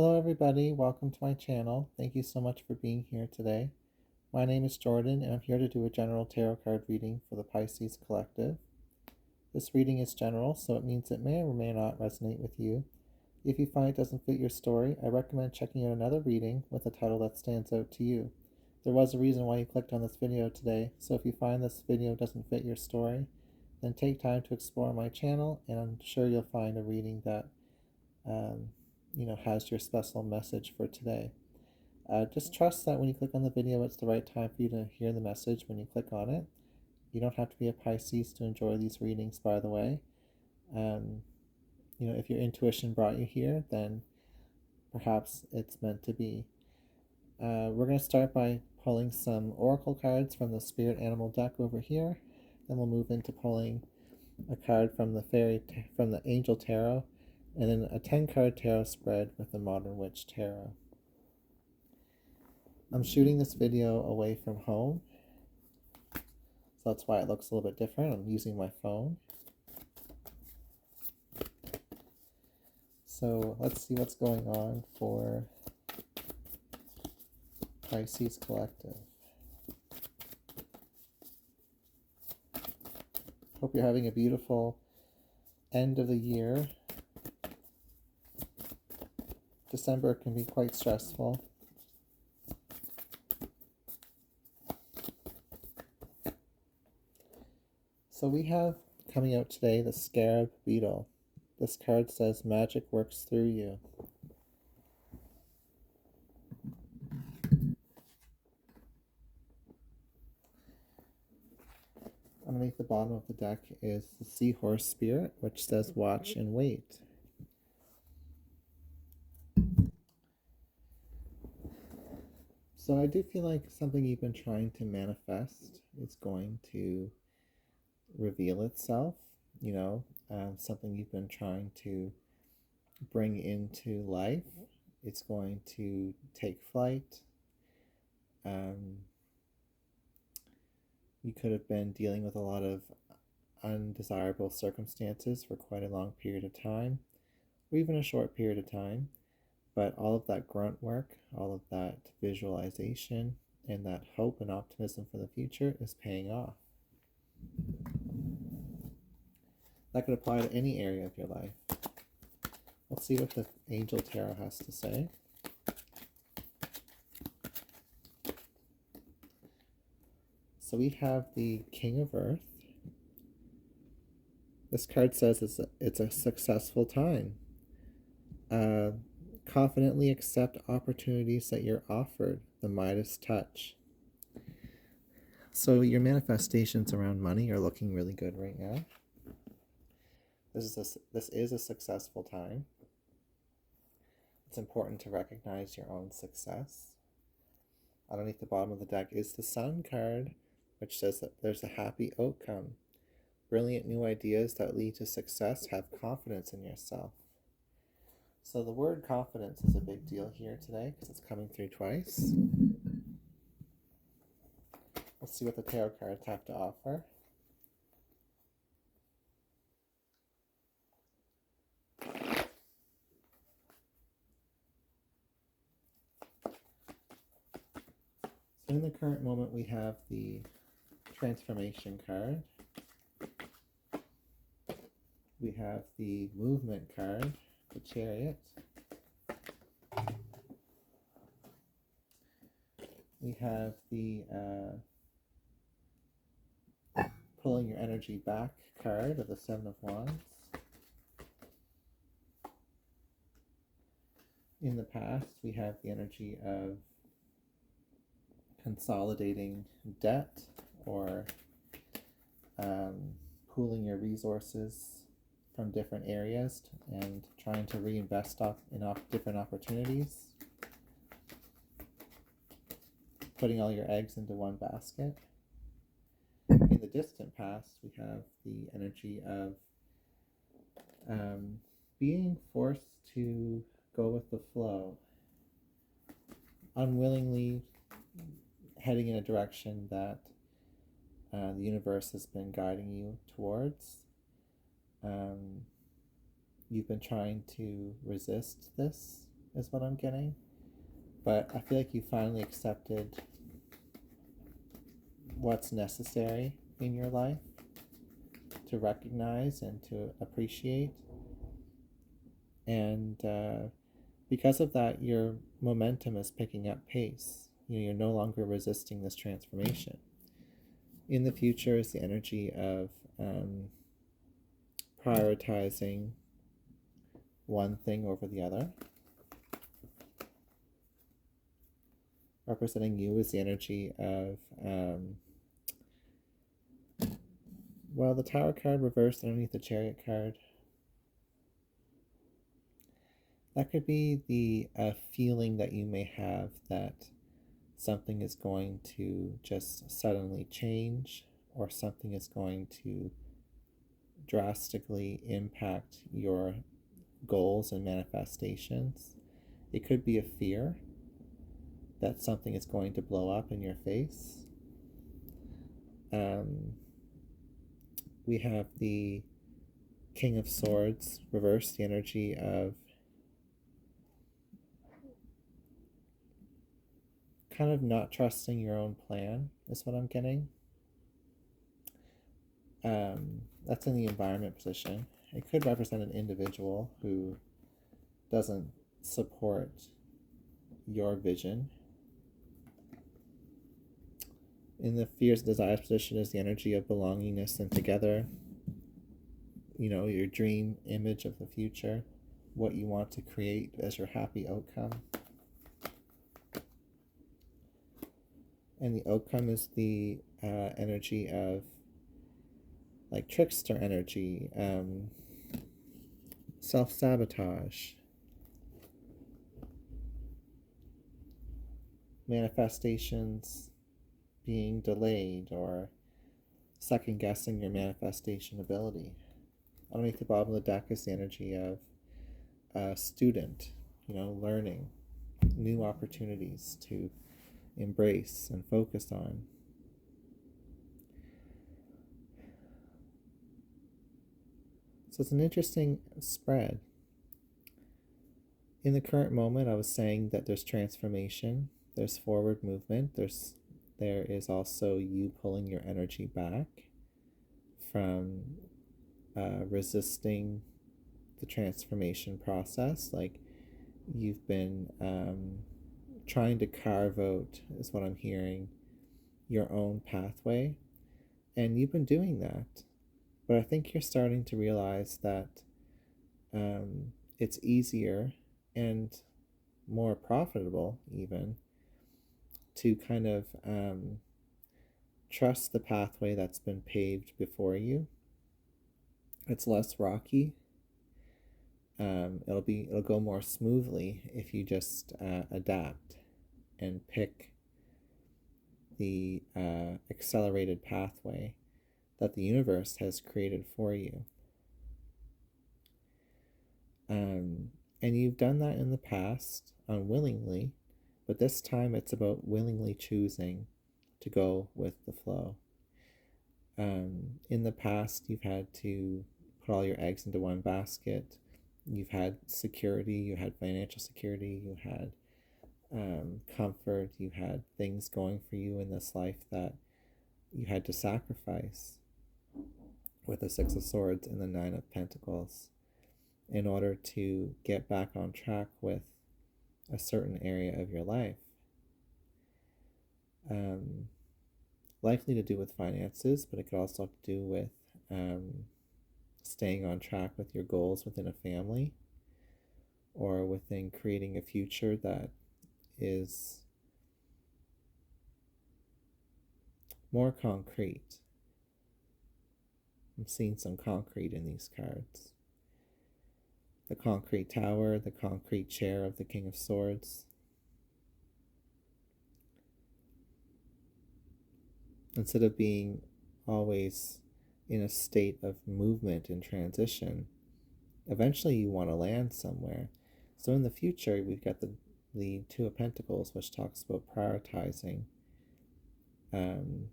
Hello everybody, welcome to my channel. Thank you so much for being here today. My name is Jordan and I'm here to do a general tarot card reading for the Pisces Collective. This reading is general, so it means it may or may not resonate with you. If you find it doesn't fit your story, I recommend checking out another reading with a title that stands out to you. There was a reason why you clicked on this video today, so if you find this video doesn't fit your story, then take time to explore my channel and I'm sure you'll find a reading that has your special message for today. Just trust that when you click on the video, it's the right time for you to hear the message when you click on it. You don't have to be a Pisces to enjoy these readings, by the way. If your intuition brought you here, then perhaps it's meant to be. We're going to start by pulling some oracle cards from the spirit animal deck over here. Then we'll move into pulling a card from the angel tarot, and then a 10-card tarot spread with the Modern Witch Tarot. I'm shooting this video away from home, so that's why it looks a little bit different. I'm using my phone. So let's see what's going on for Pisces Collective. Hope you're having a beautiful end of the year. December can be quite stressful. So we have coming out today the Scarab Beetle. This card says magic works through you. Underneath the bottom of the deck is the Seahorse Spirit, which says watch and wait. So I do feel like something you've been trying to manifest is going to reveal itself, something you've been trying to bring into life. It's going to take flight. You could have been dealing with a lot of undesirable circumstances for quite a long period of time, or even a short period of time. But all of that grunt work, all of that visualization, and that hope and optimism for the future is paying off. That could apply to any area of your life. Let's see what the Angel Tarot has to say. So we have the King of Earth. This card says it's a successful time. Confidently accept opportunities that you're offered, the Midas touch. So your manifestations around money are looking really good right now. This is a successful time. It's important to recognize your own success. Underneath the bottom of the deck is the Sun card, which says that there's a happy outcome. Brilliant new ideas that lead to success. Have confidence in yourself. So the word confidence is a big deal here today because it's coming through twice. Let's see what the tarot cards have to offer. So in the current moment, we have the Transformation card. We have the Movement card, the Chariot. We have the Pulling Your Energy Back card of the Seven of Wands. In the past, we have the energy of consolidating debt or pooling your resources from different areas and trying to reinvest in different opportunities. Putting all your eggs into one basket. In the distant past, we have the energy of being forced to go with the flow, unwillingly heading in a direction that the universe has been guiding you towards. You've been trying to resist this is what I'm getting. But I feel like you finally accepted what's necessary in your life to recognize and to appreciate. And because of that, your momentum is picking up pace. You're no longer resisting this transformation. In the future is the energy of prioritizing one thing over the other. Representing you is the energy of, the Tower card reversed underneath the Chariot card. That could be the feeling that you may have that something is going to just suddenly change, or something is going to drastically impact your goals and manifestations. It could be a fear that something is going to blow up in your face. We have the King of Swords reverse, the energy of kind of not trusting your own plan, is what I'm getting. That's in the environment position. It could represent an individual who doesn't support your vision. In the fears and desires position is the energy of belongingness and together. Your dream image of the future, what you want to create as your happy outcome. And the outcome is the energy of like trickster energy, self-sabotage, manifestations being delayed, or second-guessing your manifestation ability. Underneath the bottom of the deck is the energy of a student, learning, new opportunities to embrace and focus on. So it's an interesting spread. In the current moment, I was saying that there's transformation, there's forward movement, there is also you pulling your energy back from resisting the transformation process. Like you've been trying to carve out, is what I'm hearing, your own pathway. And you've been doing that. But I think you're starting to realize that it's easier and more profitable even to kind of trust the pathway that's been paved before you. It's less rocky. It'll go more smoothly if you just adapt and pick the accelerated pathway that the universe has created for you. And you've done that in the past unwillingly, but this time it's about willingly choosing to go with the flow. In the past, you've had to put all your eggs into one basket. You've had security, you had financial security, you had comfort, you had things going for you in this life that you had to sacrifice with the Six of Swords and the Nine of Pentacles in order to get back on track with a certain area of your life. Likely to do with finances, but it could also have to do with staying on track with your goals within a family, or within creating a future that is more concrete. I'm seeing some concrete in these cards. The concrete tower, the concrete chair of the King of Swords. Instead of being always in a state of movement and transition, eventually you want to land somewhere. So in the future, we've got the Two of Pentacles, which talks about prioritizing. And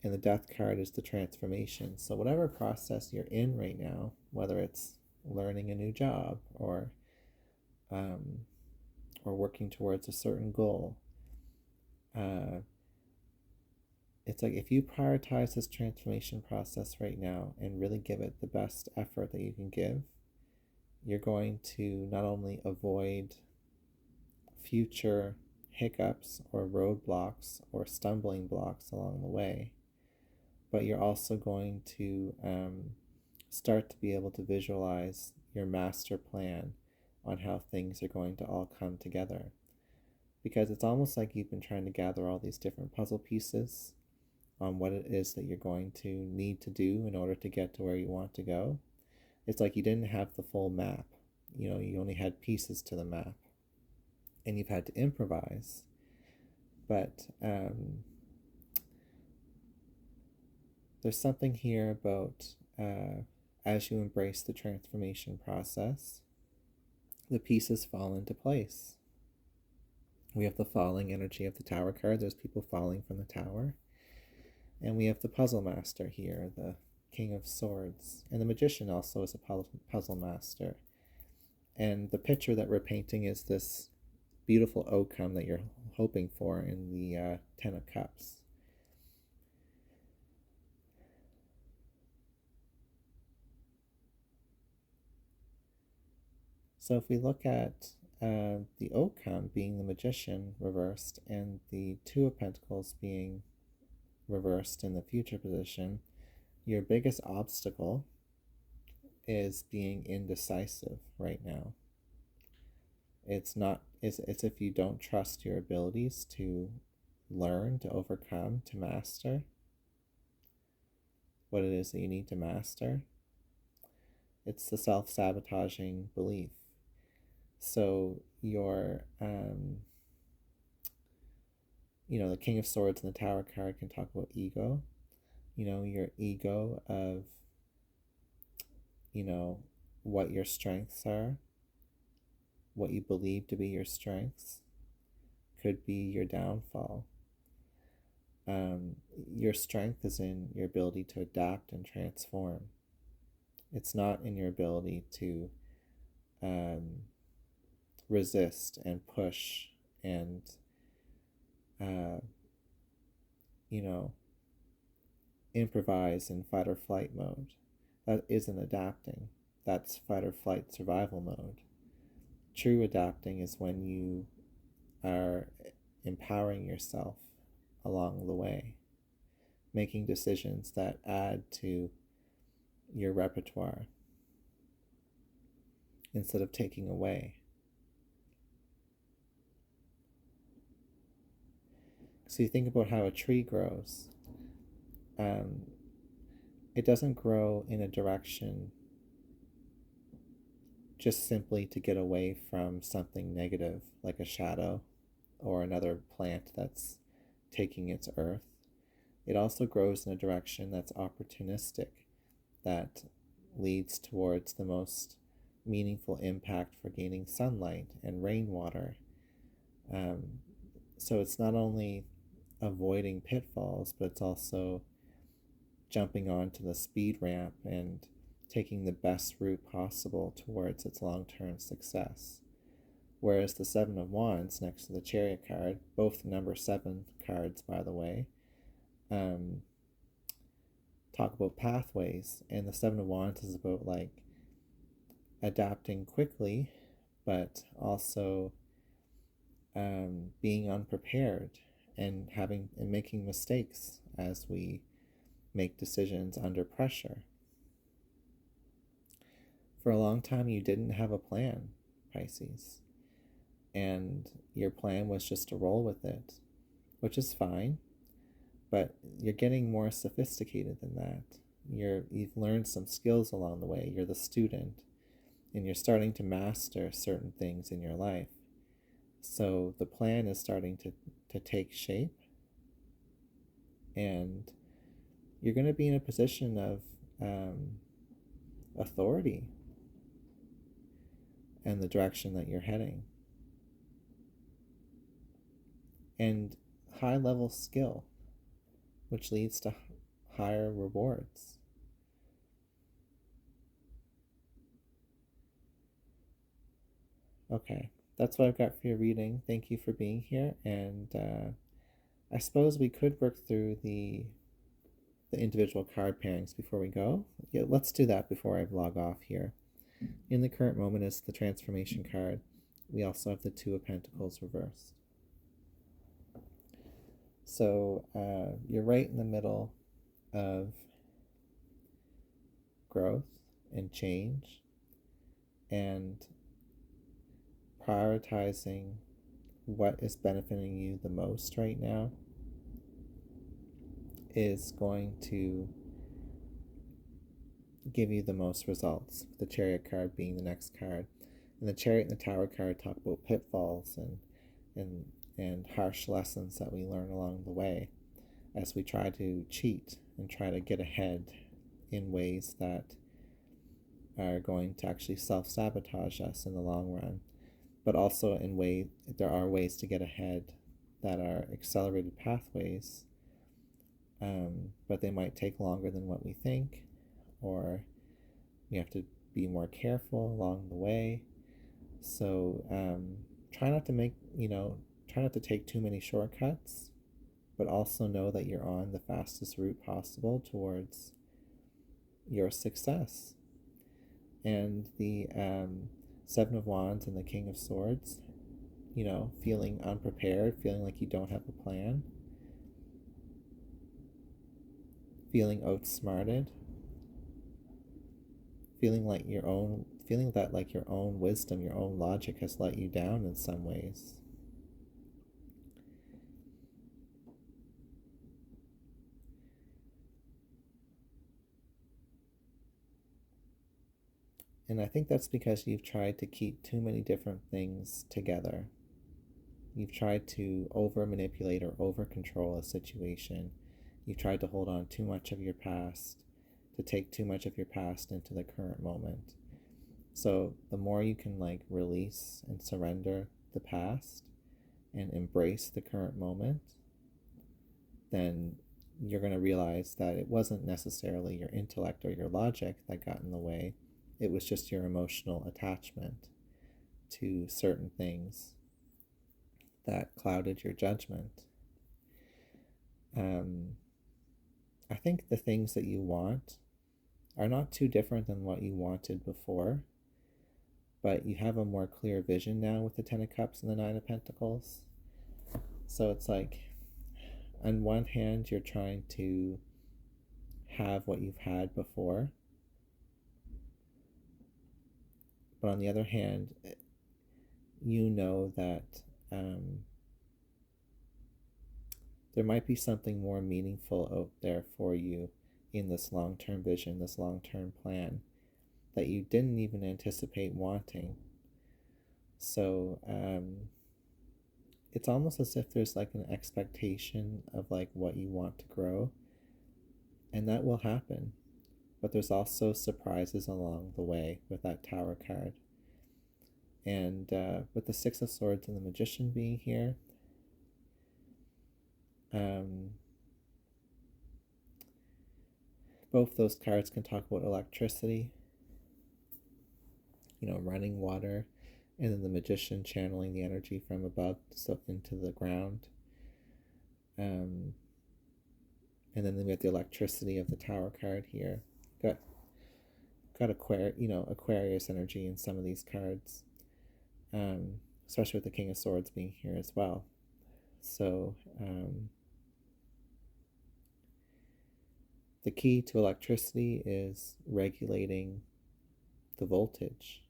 the Death card is the transformation. So whatever process you're in right now, whether it's learning a new job or or working towards a certain goal. It's like if you prioritize this transformation process right now and really give it the best effort that you can give, you're going to not only avoid future hiccups or roadblocks or stumbling blocks along the way, but you're also going to start to be able to visualize your master plan on how things are going to all come together. Because it's almost like you've been trying to gather all these different puzzle pieces on what it is that you're going to need to do in order to get to where you want to go. It's like you didn't have the full map. You only had pieces to the map, and you've had to improvise. But there's something here about as you embrace the transformation process, the pieces fall into place. We have the falling energy of the Tower card. There's people falling from the tower. And we have the Puzzle Master here, the King of Swords. And the Magician also is a Puzzle Master. And the picture that we're painting is this beautiful outcome that you're hoping for in the Ten of Cups. So if we look at the outcome being the Magician reversed and the Two of Pentacles being reversed in the future position, your biggest obstacle is being indecisive right now. It's if you don't trust your abilities to learn, to overcome, to master what it is that you need to master. It's the self-sabotaging belief. So your the King of Swords and the Tower card can talk about ego. Your ego of what your strengths are, what you believe to be your strengths could be your downfall. Your strength is in your ability to adapt and transform. It's not in your ability to resist and push and improvise in fight or flight mode. That isn't adapting. That's fight or flight survival mode. True adapting is when you are empowering yourself along the way, making decisions that add to your repertoire instead of taking away. So you think about how a tree grows. It doesn't grow in a direction just simply to get away from something negative like a shadow or another plant that's taking its earth. It also grows in a direction that's opportunistic, that leads towards the most meaningful impact for gaining sunlight and rainwater. So it's not only avoiding pitfalls, but it's also jumping onto the speed ramp and taking the best route possible towards its long-term success. Whereas the Seven of Wands next to the Chariot card, both number 7 cards, by the way, talk about pathways, and the Seven of Wands is about adapting quickly, but also being unprepared and making mistakes as we make decisions under pressure. For a long time, you didn't have a plan, Pisces, and your plan was just to roll with it, which is fine, but you're getting more sophisticated than that. You've learned some skills along the way. You're the student, and you're starting to master certain things in your life. So the plan is starting to take shape, and you're going to be in a position of authority and the direction that you're heading, and high-level skill, which leads to higher rewards. Okay, that's what I've got for your reading. Thank you for being here, and I suppose we could work through the individual card pairings before we go. Yeah, let's do that before I log off here. In the current moment is the transformation card. We also have the Two of Pentacles reversed. So you're right in the middle of growth and change and prioritizing what is benefiting you the most right now is going to give you the most results, the Chariot card being the next card. And the Chariot and the Tower card talk about pitfalls and harsh lessons that we learn along the way as we try to cheat and try to get ahead in ways that are going to actually self-sabotage us in the long run. But also there are ways to get ahead that are accelerated pathways, but they might take longer than what we think, or we have to be more careful along the way. So try not to take too many shortcuts, but also know that you're on the fastest route possible towards your success. And the Seven of Wands and the King of Swords, feeling unprepared, feeling like you don't have a plan, feeling outsmarted, feeling that your own wisdom, your own logic has let you down in some ways. And I think that's because you've tried to keep too many different things together. You've tried to over-manipulate or over-control a situation. You've tried to hold on too much of your past, to take too much of your past into the current moment. So the more you can release and surrender the past and embrace the current moment, then you're going to realize that it wasn't necessarily your intellect or your logic that got in the way. It was just your emotional attachment to certain things that clouded your judgment. I think the things that you want are not too different than what you wanted before, but you have a more clear vision now with the Ten of Cups and the Nine of Pentacles. So it's on one hand, you're trying to have what you've had before, but on the other hand, you know that there might be something more meaningful out there for you in this long-term vision, this long-term plan that you didn't even anticipate wanting. So it's almost as if there's an expectation of what you want to grow, and that will happen. But there's also surprises along the way with that Tower card. And with the Six of Swords and the Magician being here, both those cards can talk about electricity, running water, and then the Magician channeling the energy from above into the ground. And then we have the electricity of the Tower card here. Got Aquarius energy in some of these cards, especially with the King of Swords being here as well. So the key to electricity is regulating the voltage,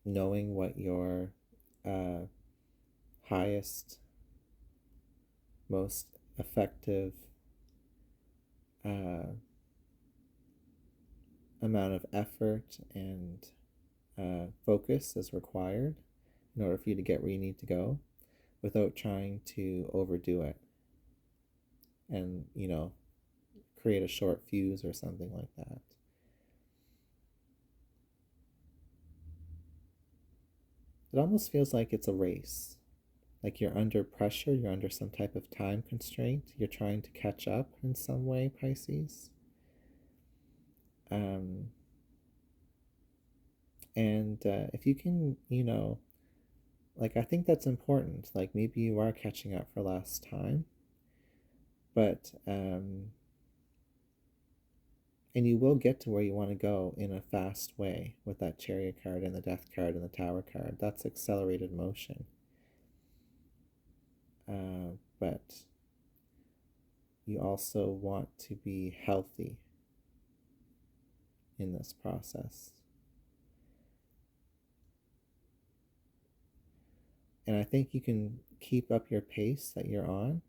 knowing what your highest, most effective amount of effort and focus is required in order for you to get where you need to go without trying to overdo it and create a short fuse or something like that. It almost feels like it's a race, like you're under pressure, you're under some type of time constraint, you're trying to catch up in some way, Pisces. And if you can, like, I think that's important. Like, maybe you are catching up for last time, but, and you will get to where you want to go in a fast way with that Chariot card and the Death card and the Tower card. That's accelerated motion. But you also want to be healthy in this process. And I think you can keep up your pace that you're on,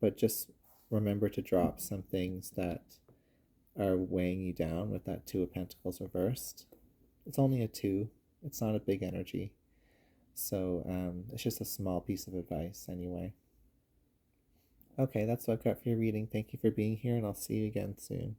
but just remember to drop some things that are weighing you down with that Two of Pentacles reversed. It's only a 2. It's not a big energy. So it's just a small piece of advice anyway. Okay, that's what I've got for your reading. Thank you for being here, and I'll see you again soon.